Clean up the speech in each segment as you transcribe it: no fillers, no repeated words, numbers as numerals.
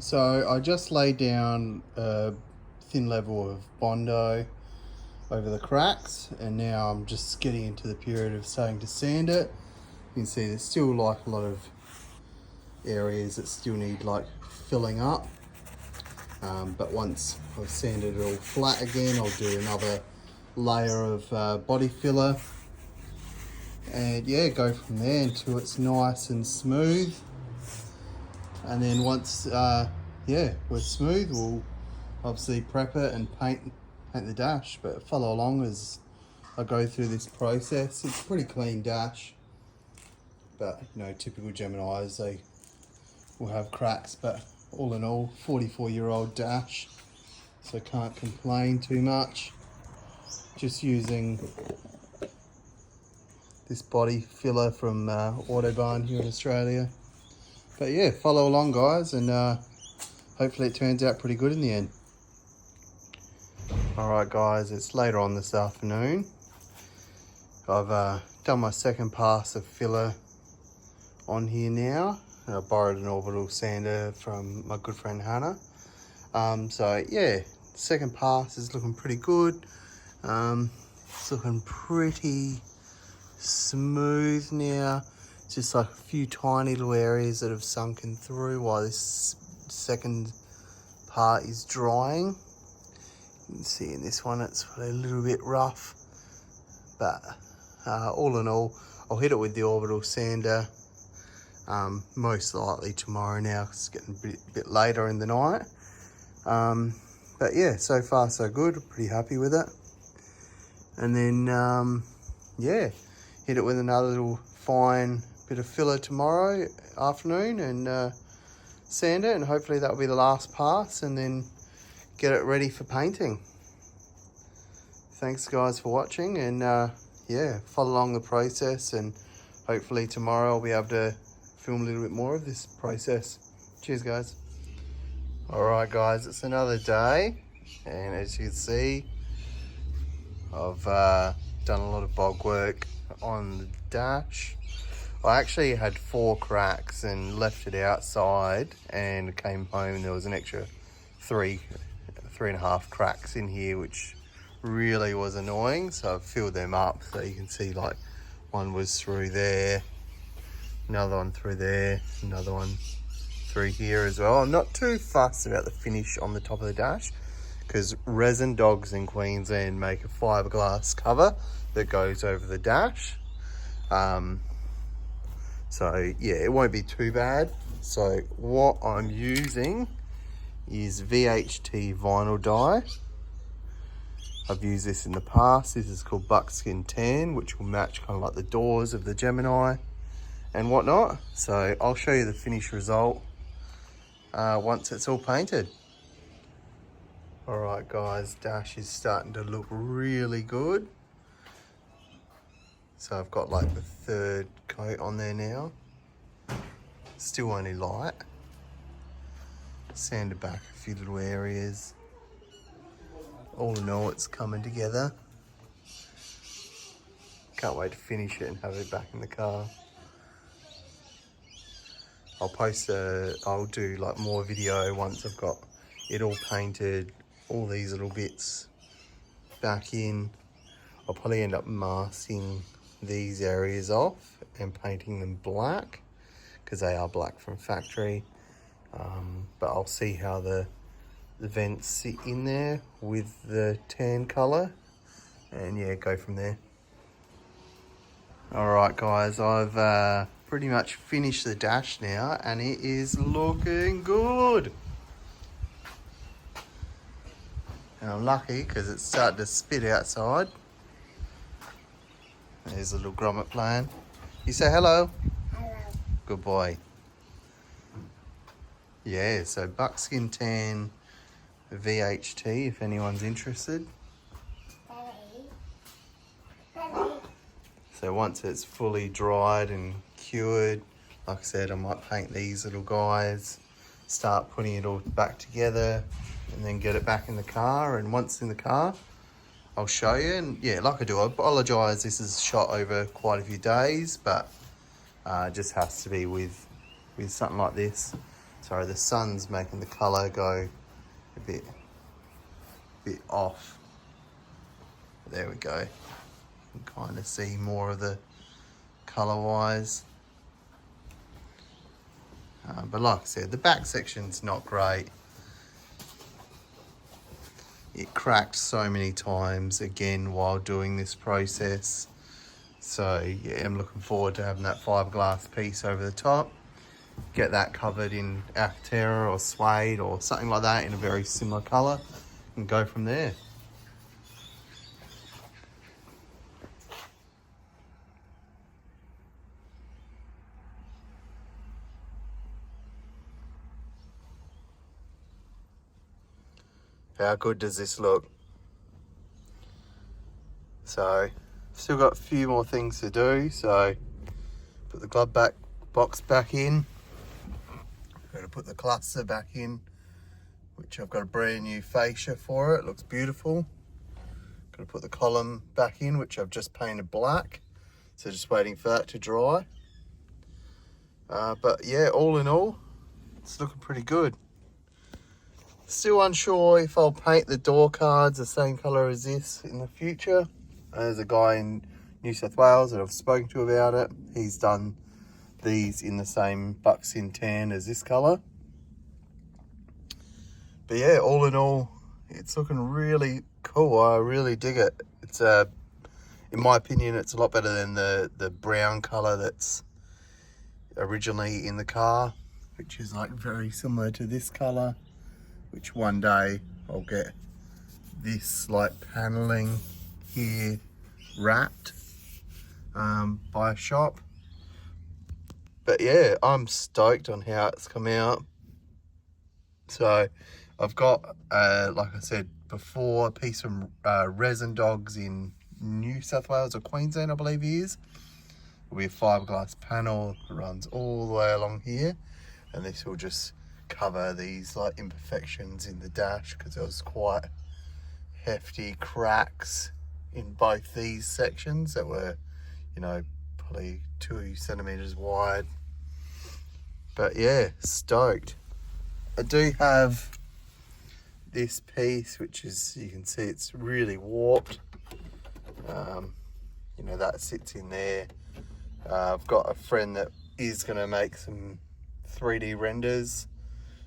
So I just laid down a thin level of Bondo over the cracks, and now I'm just getting into the period of starting to sand it. You can see there's still like a lot of areas that still need like filling up. But once I've sanded it all flat again, I'll do another layer of body filler, and yeah, go from there until it's nice and smooth. And then once we're smooth, we'll obviously prep it and paint the dash. But follow along as I go through this process. It's a pretty clean dash, but you know, typical Geminis, they will have cracks, but all in all, 44-year-old dash, so can't complain too much. Just using this body filler from Autobahn here in Australia. But yeah, follow along guys, and hopefully it turns out pretty good in the end. Alright guys, it's later on this afternoon. I've done my second pass of filler on here now. I borrowed an orbital sander from my good friend Hannah. So yeah, second pass is looking pretty good. It's looking pretty smooth now. Just like a few tiny little areas that have sunken through while this second part is drying. You can see in this one it's a little bit rough, but all in all, I'll hit it with the orbital sander most likely tomorrow now, because it's getting a bit later in the night. But yeah, so far so good, pretty happy with it. And then yeah, hit it with another little fine bit of filler tomorrow afternoon and sand it, and hopefully that'll be the last pass, and then get it ready for painting. Thanks guys for watching, and yeah, follow along the process, and hopefully tomorrow I'll be able to film a little bit more of this process. Cheers guys. Alright guys, it's another day, and as you can see, I've done a lot of bog work on the dash. I actually had 4 cracks and left it outside, and came home and there was an extra three and a half cracks in here, which really was annoying. So I've filled them up, so you can see like one was through there, another one through there, another one through here as well. I'm not too fussed about the finish on the top of the dash, because Resin Dogs in Queensland make a fiberglass cover that goes over the dash. So yeah, it won't be too bad. So what I'm using is VHT vinyl dye. I've used this in the past. This is called Buckskin Tan, which will match kind of like the doors of the Gemini and whatnot. So I'll show you the finished result once it's all painted. All right guys, dash is starting to look really good. So I've got like the 3rd coat on there now. Still only light. Sanded back a few little areas. All in all, it's coming together. Can't wait to finish it and have it back in the car. I'll do like more video once I've got it all painted, all these little bits back in. I'll probably end up masking these areas off and painting them black, because they are black from factory. But I'll see how the vents sit in there with the tan color, and yeah, go from there. All right guys, I've pretty much finished the dash now, and it is looking good. And I'm lucky because it's starting to spit outside. There's a little grommet playing. You say hello. Hello. Good boy. Yeah, so Buckskin Tan VHT, if anyone's interested. So once it's fully dried and cured, like I said, I might paint these little guys, start putting it all back together, and then get it back in the car. And once in the car, I'll show you. And yeah, like I do, I apologise, this is shot over quite a few days, but it just has to be with something like this. Sorry, the sun's making the colour go a bit off. There we go. You can kind of see more of the colour wise. But like I said, the back section's not great. It cracked so many times again while doing this process. So yeah, I'm looking forward to having that fiberglass piece over the top. Get that covered in Alcantara or suede or something like that in a very similar colour and go from there. How good does this look? So, still got a few more things to do. So, put the glove box back in. Got to put the cluster back in, which I've got a brand new fascia for it. Looks beautiful. Got to put the column back in, which I've just painted black. So just waiting for that to dry. But yeah, all in all, it's looking pretty good. Still unsure if I'll paint the door cards the same colour as this in the future. There's a guy in New South Wales that I've spoken to about it. He's done these in the same buckskin tan as this colour. But yeah, all in all, it's looking really cool. I really dig it. It's in my opinion, it's a lot better than the brown colour that's originally in the car, which is like very similar to this colour. Which one day I'll get this like paneling here wrapped by a shop. But yeah, I'm stoked on how it's come out. So I've got, like I said before, a piece from Resin Dogs in New South Wales or Queensland, I believe he is. It'll be a fiberglass panel that runs all the way along here, and this will just cover these like imperfections in the dash, because there was quite hefty cracks in both these sections that were, you know, probably 2 centimeters wide. But yeah, stoked. I do have this piece, which is, you can see it's really warped. You know, that sits in there. I've got a friend that is going to make some 3D renders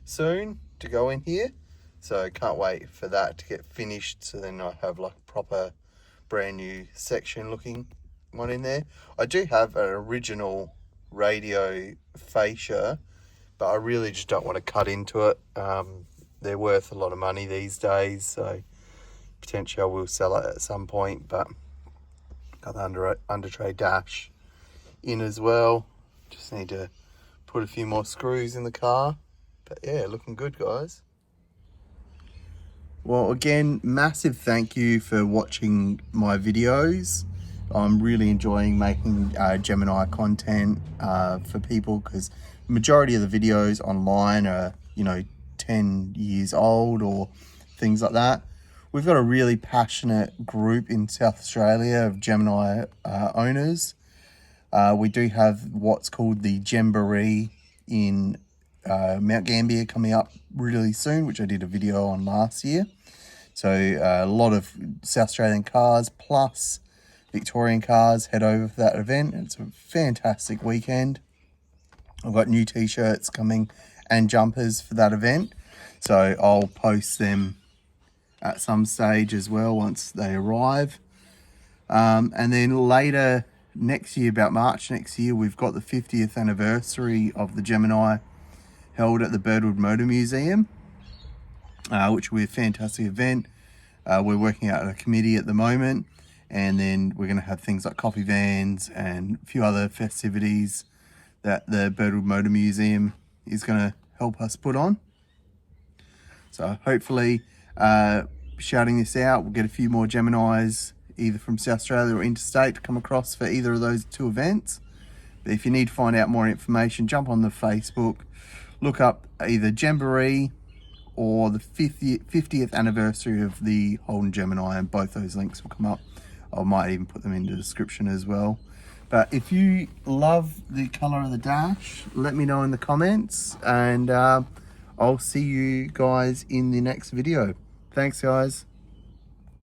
soon to go in here, so can't wait for that to get finished, so then I have like a proper brand new section looking one in there. I do have an original radio fascia, but I really just don't want to cut into it. They're worth a lot of money these days, so potentially I will sell it at some point. But got the under tray dash in as well. Just need to put a few more screws in the car. But yeah, looking good, guys. Well, again, massive thank you for watching my videos. I'm really enjoying making Gemini content for people, because the majority of the videos online are, you know, 10 years old or things like that. We've got a really passionate group in South Australia of Gemini owners. We do have what's called the Jamboree in Mount Gambier coming up really soon, which I did a video on last year. So a lot of South Australian cars plus Victorian cars head over for that event. It's a fantastic weekend. I've got new t-shirts coming and jumpers for that event, so I'll post them at some stage as well once they arrive. And then later next year, about March next year, we've got the 50th anniversary of the Gemini held at the Birdwood Motor Museum, which will be a fantastic event. We're working out a committee at the moment, and then we're going to have things like coffee vans and a few other festivities that the Birdwood Motor Museum is going to help us put on. So hopefully, shouting this out, we'll get a few more Geminis either from South Australia or interstate to come across for either of those two events. But if you need to find out more information, jump on the Facebook, look up either Jamboree or the 50th anniversary of the Holden Gemini, and both those links will come up. I might even put them in the description as well. But if you love the colour of the dash, let me know in the comments, and I'll see you guys in the next video. Thanks, guys.